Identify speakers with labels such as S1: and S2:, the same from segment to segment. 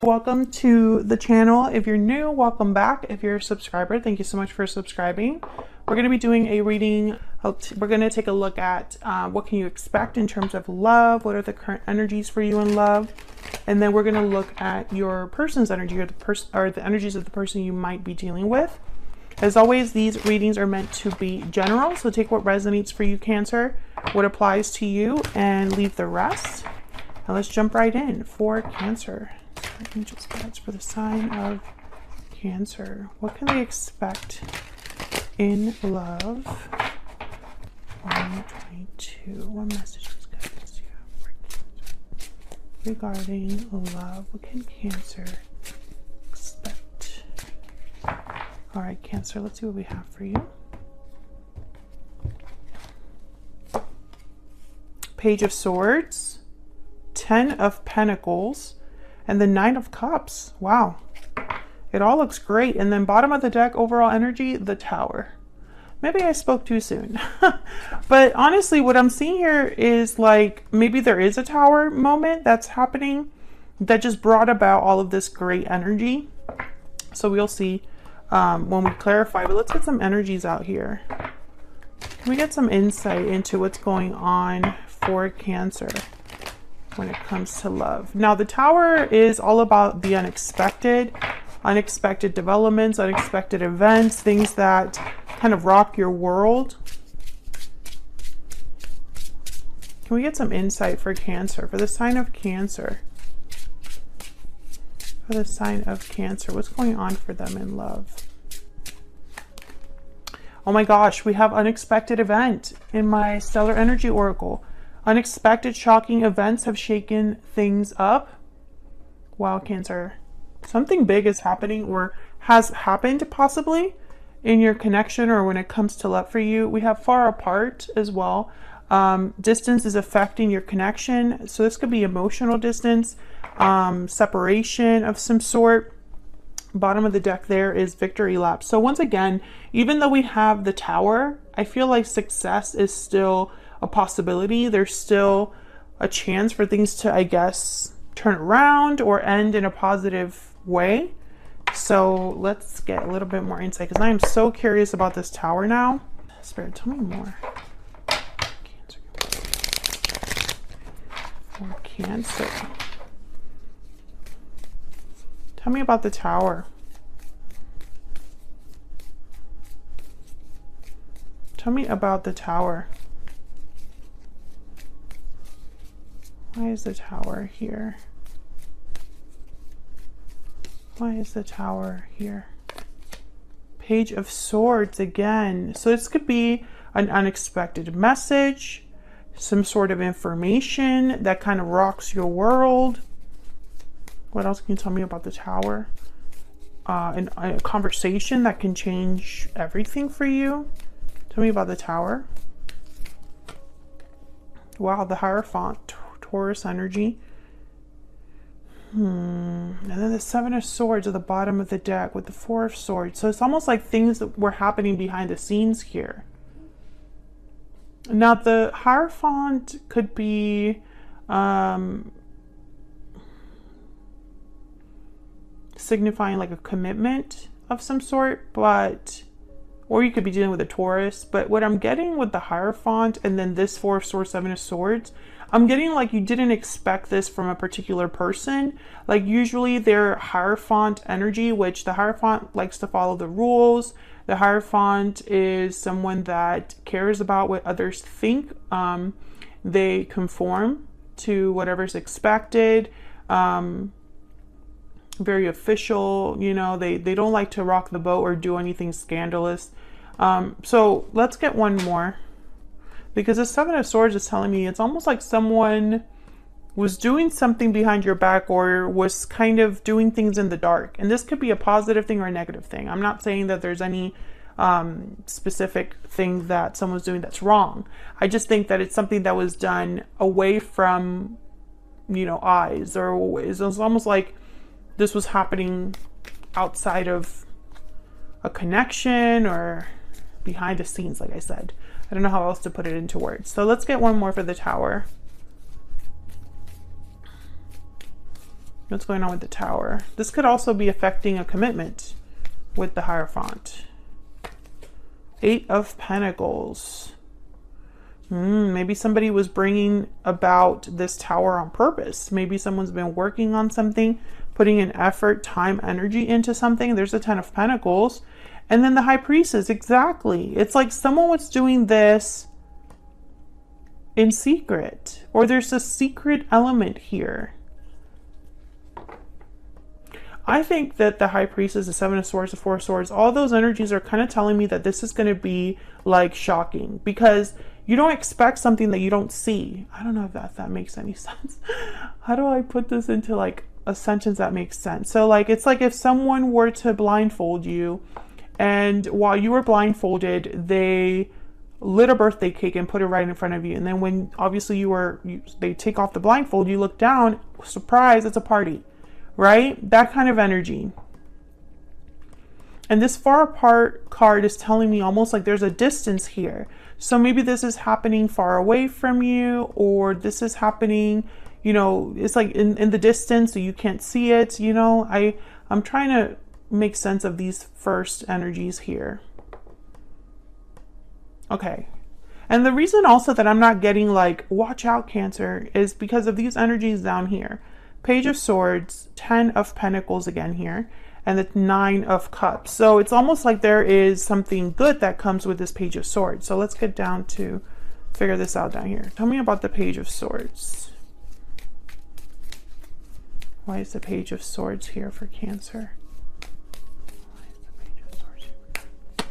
S1: Welcome to the channel. If you're new, welcome back. If you're a subscriber, thank you so much for subscribing. We're going to be doing a reading. We're going to take a look at what can you expect in terms of love, what are the current energies for you in love, and then we're going to look at your person's energy or the energies of the person you might be dealing with. As always, these readings are meant to be general, so take what resonates for you, Cancer, what applies to you, and leave the rest. Now let's jump right in for Cancer. Angels, guides for the sign of Cancer. What can they expect in love? 122. What messages guys you have for Cancer regarding love? What can Cancer expect? All right, Cancer. Let's see what we have for you. Page of Swords, 10 of Pentacles, and the 9 of Cups. Wow. It all looks great. And then bottom of the deck, overall energy, the Tower. Maybe I spoke too soon. But honestly, what I'm seeing here is like maybe there is a Tower moment that's happening that just brought about all of this great energy. So we'll see when we clarify. But let's get some energies out here. Can we get some insight into what's going on for Cancer when it comes to love? Now, the Tower is all about the unexpected developments, unexpected events, things that kind of rock your world. Can we get some insight for Cancer, for the sign of Cancer? For the sign of Cancer, what's going on for them in love? Oh my gosh, we have unexpected event in my Stellar Energy Oracle. Unexpected, shocking events have shaken things up. Wow, Cancer. Something big is happening or has happened possibly in your connection or when it comes to love for you. We have far apart as well. Distance is affecting your connection. So this could be emotional distance, separation of some sort. Bottom of the deck there is victory lap. So once again, even though we have the Tower, I feel like success is still a possibility. There's still a chance for things to, I guess, turn around or end in a positive way. So let's get a little bit more insight because I am so curious about this Tower now. Spirit, tell me more. Cancer. For Cancer. Tell me about the Tower. Tell me about the Tower. Why is the Tower here? Why is the Tower here? Page of Swords again. So this could be an unexpected message, some sort of information that kind of rocks your world. What else can you tell me about the Tower? And a conversation that can change everything for you. Tell me about the Tower. Wow, the Hierophant. Taurus energy. And then the 7 of Swords at the bottom of the deck with the 4 of Swords. So it's almost like things that were happening behind the scenes here. Now the Hierophant could be signifying like a commitment of some sort, but or you could be dealing with a Taurus. But what I'm getting with the Hierophant and then this 4 of Swords, 7 of Swords, I'm getting like you didn't expect this from a particular person. Like usually they're Hierophant energy, which the Hierophant likes to follow the rules. The Hierophant is someone that cares about what others think. They conform to whatever's expected. Very official, you know, they don't like to rock the boat or do anything scandalous. So let's get one more. Because the 7 of Swords is telling me it's almost like someone was doing something behind your back or was kind of doing things in the dark. And this could be a positive thing or a negative thing. I'm not saying that there's any specific thing that someone's doing that's wrong. I just think that it's something that was done away from, you know, eyes. Or it's almost like this was happening outside of a connection or behind the scenes, like I said. I don't know how else to put it into words. So let's get one more for the Tower. What's going on with the Tower? This could also be affecting a commitment with the Hierophant. 8 of Pentacles. Maybe somebody was bringing about this Tower on purpose. Maybe someone's been working on something, putting an effort, time, energy into something. There's a 10 of Pentacles. And then the High Priestess, exactly. It's like someone was doing this in secret. Or there's a secret element here. I think that the High Priestess, the 7 of Swords, the 4 of Swords, all those energies are kind of telling me that this is going to be like shocking, because you don't expect something that you don't see. I don't know if that makes any sense. How do I put this into like a sentence that makes sense? So like, it's like if someone were to blindfold you, and while you were blindfolded, they lit a birthday cake and put it right in front of you. And then when obviously they take off the blindfold, you look down, surprise, it's a party. Right? That kind of energy. And this far apart card is telling me almost like there's a distance here. So maybe this is happening far away from you, or this is happening, you know, it's like in the distance, so you can't see it. You know, I'm trying to make sense of these first energies here. Okay. And the reason also that I'm not getting like, watch out, Cancer, is because of these energies down here. Page of Swords, 10 of Pentacles again here, and the 9 of Cups. So it's almost like there is something good that comes with this Page of Swords. So let's get down to figure this out down here. Tell me about the Page of Swords. Why is the Page of Swords here for Cancer? Why is the Page of Swords here?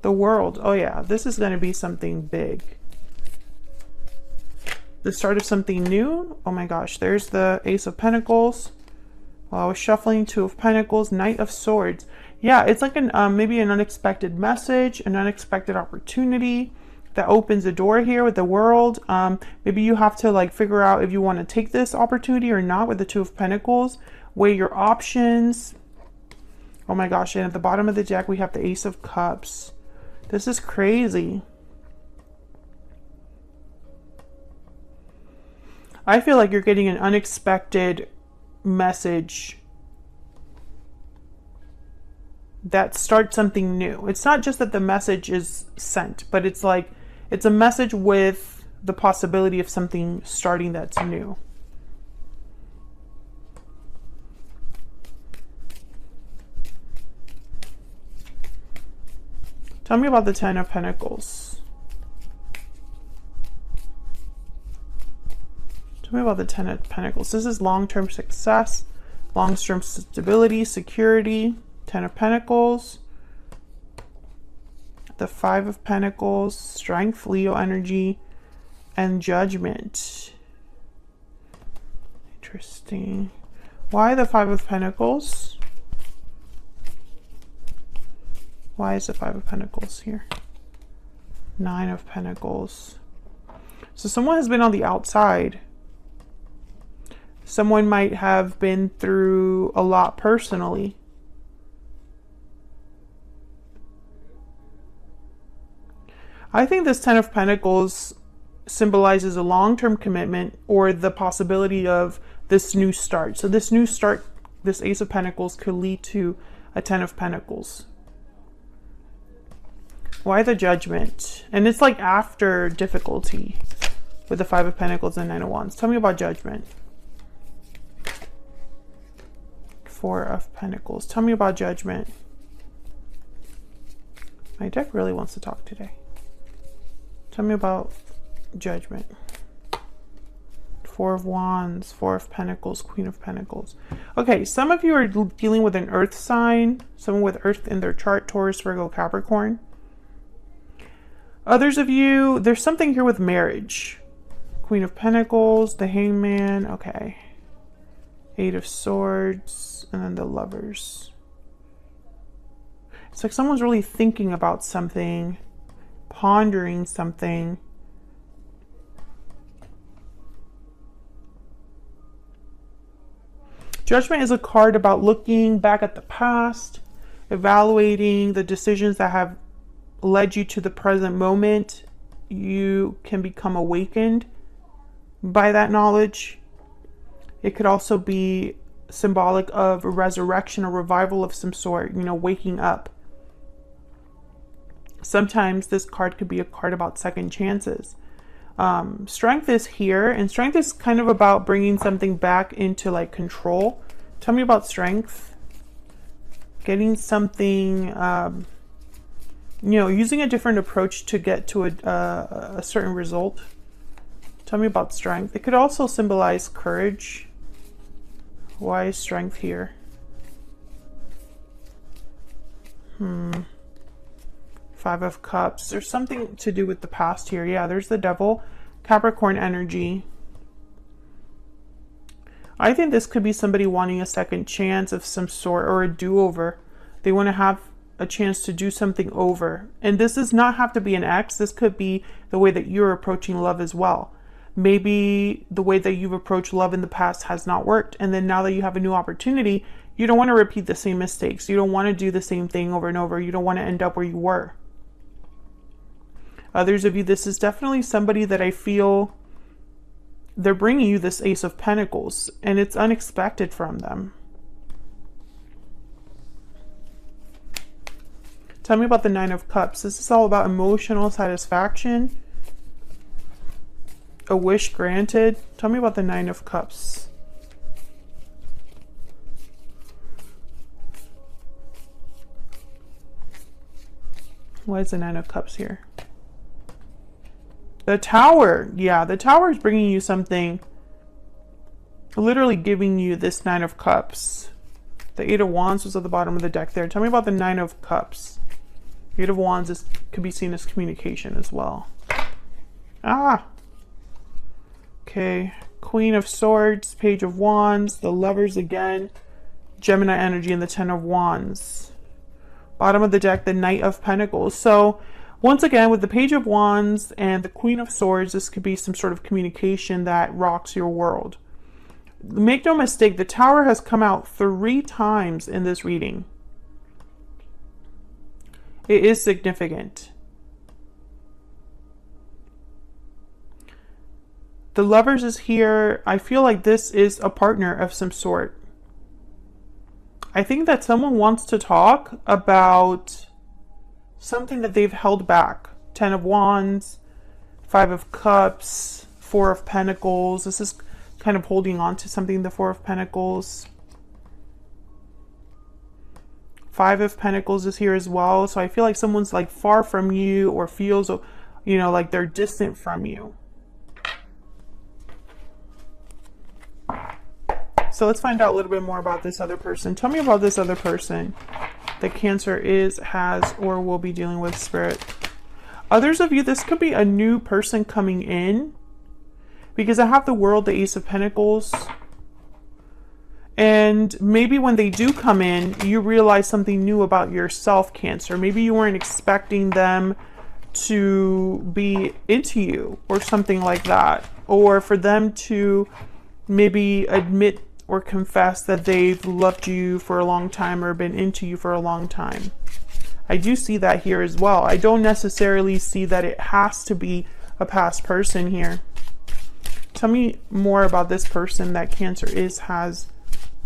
S1: The World. Oh yeah, this is going to be something big. The start of something new. Oh my gosh, there's the Ace of Pentacles. While I was shuffling, 2 of Pentacles, Knight of Swords. Yeah, it's like maybe an unexpected message, an unexpected opportunity that opens a door here with the World. Maybe you have to like figure out if you want to take this opportunity or not with the 2 of Pentacles. Weigh your options. Oh my gosh, and at the bottom of the deck we have the Ace of Cups. This is crazy. I feel like you're getting an unexpected message that starts something new. It's not just that the message is sent, but it's like, it's a message with the possibility of something starting that's new. Tell me about the 10 of Pentacles. Tell me about the 10 of Pentacles. This is long-term success, long-term stability, security. 10 of Pentacles. The 5 of Pentacles, strength, Leo energy, and judgment. Interesting. Why the 5 of Pentacles? Why is the 5 of Pentacles here? 9 of Pentacles. So someone has been on the outside. Someone might have been through a lot personally. I think this 10 of Pentacles symbolizes a long-term commitment or the possibility of this new start. So this new start, this Ace of Pentacles could lead to a 10 of Pentacles. Why the Judgment? And it's like after difficulty with the 5 of Pentacles and 9 of Wands. Tell me about Judgment. 4 of Pentacles. Tell me about Judgment. My deck really wants to talk today. Tell me about Judgment. 4 of Wands, 4 of Pentacles, Queen of Pentacles. Okay, some of you are dealing with an earth sign, someone with earth in their chart, Taurus, Virgo, Capricorn. Others of you, there's something here with marriage. Queen of Pentacles, the Hangman, okay. 8 of Swords, and then the Lovers. It's like someone's really thinking about something, pondering something. Judgment is a card about looking back at the past, evaluating the decisions that have led you to the present moment. You can become awakened by that knowledge. It could also be symbolic of a resurrection, a revival of some sort, you know, waking up. Sometimes this card could be a card about second chances. Strength is here, and strength is kind of about bringing something back into like control. Tell me about strength. Getting something, you know, using a different approach to get to a certain result. Tell me about strength. It could also symbolize courage. Why is strength here? Five of Cups. There's something to do with the past here. Yeah, there's the Devil. Capricorn energy. I think this could be somebody wanting a second chance of some sort, or a do-over. They want to have a chance to do something over. And this does not have to be an ex. This could be the way that you're approaching love as well. Maybe the way that you've approached love in the past has not worked. And then now that you have a new opportunity, you don't want to repeat the same mistakes. You don't want to do the same thing over and over. You don't want to end up where you were. Others of you, this is definitely somebody that I feel they're bringing you this Ace of Pentacles, and it's unexpected from them. Tell me about the Nine of Cups. This is all about emotional satisfaction, a wish granted. Tell me about the Nine of Cups. Why is the Nine of Cups here? The Tower. Yeah, the Tower is bringing you something, literally giving you this Nine of Cups. The Eight of Wands was at the bottom of the deck there. Tell me about the Nine of Cups. Eight of Wands could be seen as communication as well. Okay. Queen of Swords, Page of Wands, the Lovers again, Gemini energy, and the Ten of Wands. Bottom of the deck, the Knight of Pentacles. So once again, with the Page of Wands and the Queen of Swords, this could be some sort of communication that rocks your world. Make no mistake, the Tower has come out 3 times in this reading. It is significant. The Lovers is here. I feel like this is a partner of some sort. I think that someone wants to talk about something that they've held back. 10 of Wands, 5 of Cups, 4 of Pentacles. This is kind of holding on to something, the 4 of Pentacles. 5 of Pentacles is here as well. So I feel like someone's like far from you, or feels, you know, like they're distant from you. So let's find out a little bit more about this other person. Tell me about this other person that Cancer has, or will be dealing with, Spirit. Others of you, this could be a new person coming in, because I have the World, the Ace of Pentacles. And maybe when they do come in, you realize something new about yourself, Cancer. Maybe you weren't expecting them to be into you, or something like that. Or for them to maybe admit or confess that they've loved you for a long time, or been into you for a long time. I do see that here as well. I don't necessarily see that it has to be a past person here. Tell me more about this person that Cancer has,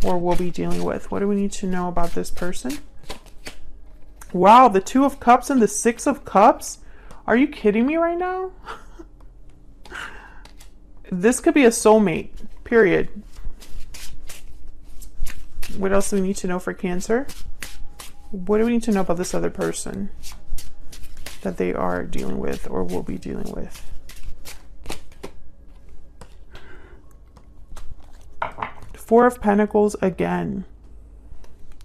S1: or will be dealing with. What do we need to know about this person? Wow, the 2 of Cups and the 6 of Cups? Are you kidding me right now? This could be a soulmate, period. What else do we need to know for Cancer? What do we need to know about this other person that they are dealing with, or will be dealing with? 4 of Pentacles again.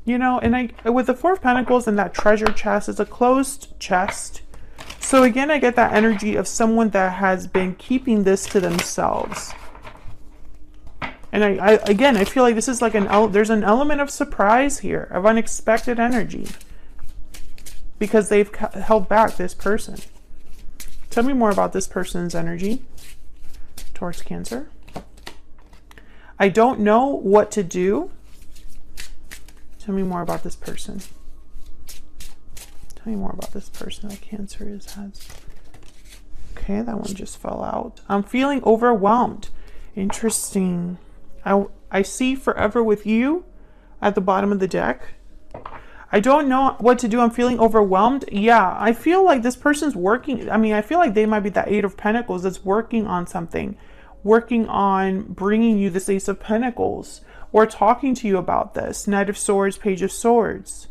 S1: You know, and with the 4 of Pentacles and that treasure chest, it's a closed chest. So again, I get that energy of someone that has been keeping this to themselves. And I feel like this is like there's an element of surprise here, of unexpected energy, because they've held back this person. Tell me more about this person's energy towards Cancer. I don't know what to do. Tell me more about this person. Tell me more about this person that Cancer has. Okay, that one just fell out. I'm feeling overwhelmed. Interesting. I see forever with you at the bottom of the deck. I don't know what to do. I'm feeling overwhelmed. Yeah, I feel like this person's working. I mean, I feel like they might be the Eight of Pentacles that's working on something, working on bringing you this Ace of Pentacles, or talking to you about this. Knight of Swords, Page of Swords.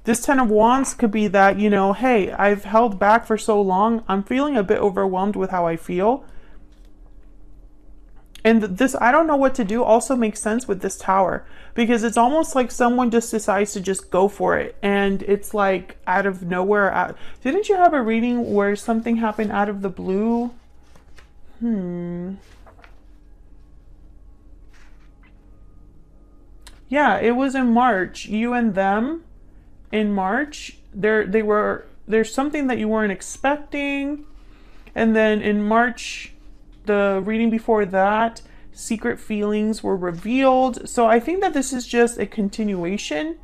S1: This Ten of Wands could be that, you know, hey, I've held back for so long. I'm feeling a bit overwhelmed with how I feel. And this, I don't know what to do, also makes sense with this Tower, because it's almost like someone just decides to just go for it. And it's like out of nowhere. Didn't you have a reading where something happened out of the blue? Yeah, it was in March. You and them in March. There's something that you weren't expecting. And then in March, the reading before that, secret feelings were revealed. So I think that this is just a continuation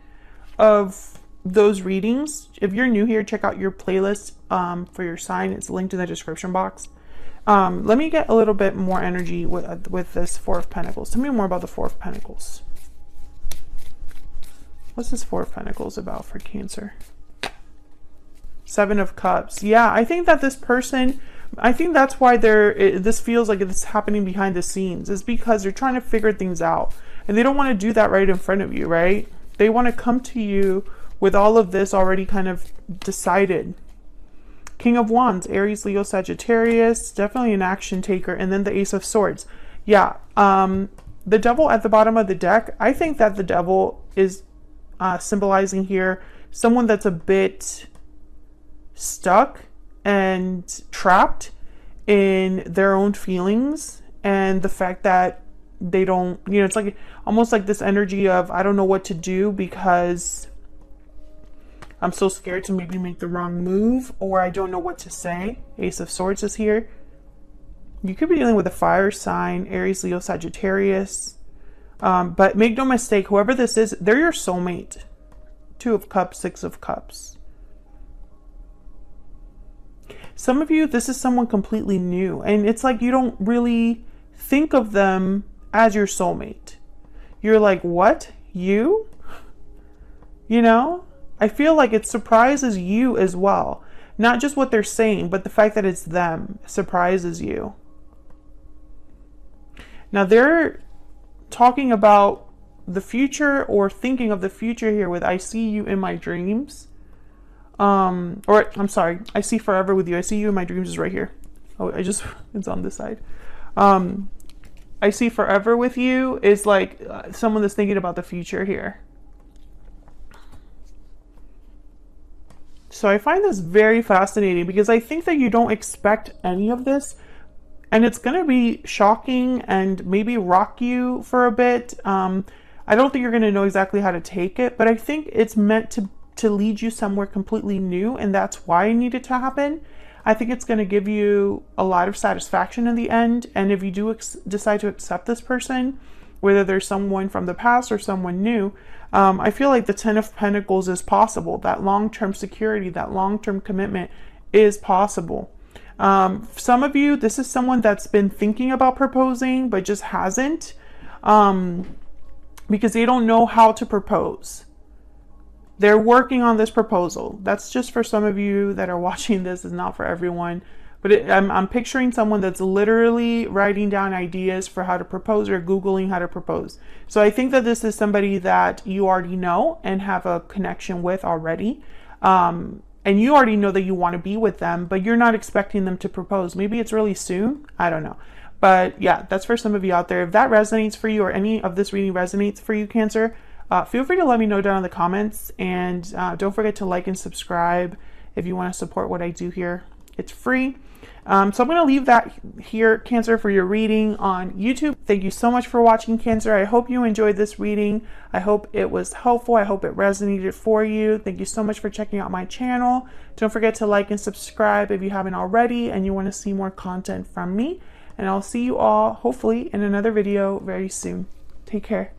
S1: of those readings. If you're new here, check out your playlist for your sign. It's linked in the description box. Let me get a little bit more energy with this Four of Pentacles. Tell me more about the Four of Pentacles. What's this Four of Pentacles about for Cancer? Seven of Cups. Yeah, I think that this person, I think that's why this feels like it's happening behind the scenes, is because they're trying to figure things out and they don't want to do that right in front of you, right? They want to come to you with all of this already kind of decided. King of Wands, Aries, Leo, Sagittarius, definitely an action taker. And then the Ace of Swords. Yeah, the Devil at the bottom of the deck, I think that the Devil is symbolizing here someone that's a bit stuck and trapped in their own feelings, and the fact that they don't, you know, it's like almost like this energy of I don't know what to do because I'm so scared to maybe make the wrong move, or I don't know what to say. Ace of Swords is here. You could be dealing with a fire sign, Aries, Leo, Sagittarius. But make no mistake, whoever this is, they're your soulmate. Two of Cups, Six of Cups. Some of you, this is someone completely new. And it's like you don't really think of them as your soulmate. You're like, what? You? You know? I feel like it surprises you as well. Not just what they're saying, but the fact that it's them surprises you. Now they're talking about the future or thinking of the future here with I see you in my dreams. Or I'm sorry, I see forever with you. I see you in my dreams is right here. Oh, it's on this side. I see forever with you is like someone that's thinking about the future here. So I find this very fascinating because I think that you don't expect any of this. And it's going to be shocking and maybe rock you for a bit. I don't think you're going to know exactly how to take it, but I think it's meant to lead you somewhere completely new, and that's why it needed to happen. I think it's going to give you a lot of satisfaction in the end, and if you do decide to accept this person, whether there's someone from the past or someone new, I feel like the Ten of Pentacles is possible. That long-term security, that long-term commitment is possible. Some of you, this is someone that's been thinking about proposing but just hasn't, because they don't know how to propose. They're working on this proposal. That's just for some of you that are watching this. It's not for everyone. But I'm picturing someone that's literally writing down ideas for how to propose or Googling how to propose. So I think that this is somebody that you already know and have a connection with already. And you already know that you want to be with them, but you're not expecting them to propose. Maybe it's really soon. I don't know. But yeah, that's for some of you out there. If that resonates for you or any of this reading resonates for you, Cancer, feel free to let me know down in the comments. And don't forget to like and subscribe if you want to support what I do here. It's free. So I'm going to leave that here, Cancer, for your reading on YouTube. Thank you so much for watching, Cancer. I hope you enjoyed this reading. I hope it was helpful. I hope it resonated for you. Thank you so much for checking out my channel. Don't forget to like and subscribe if you haven't already and you want to see more content from me. And I'll see you all, hopefully, in another video very soon. Take care.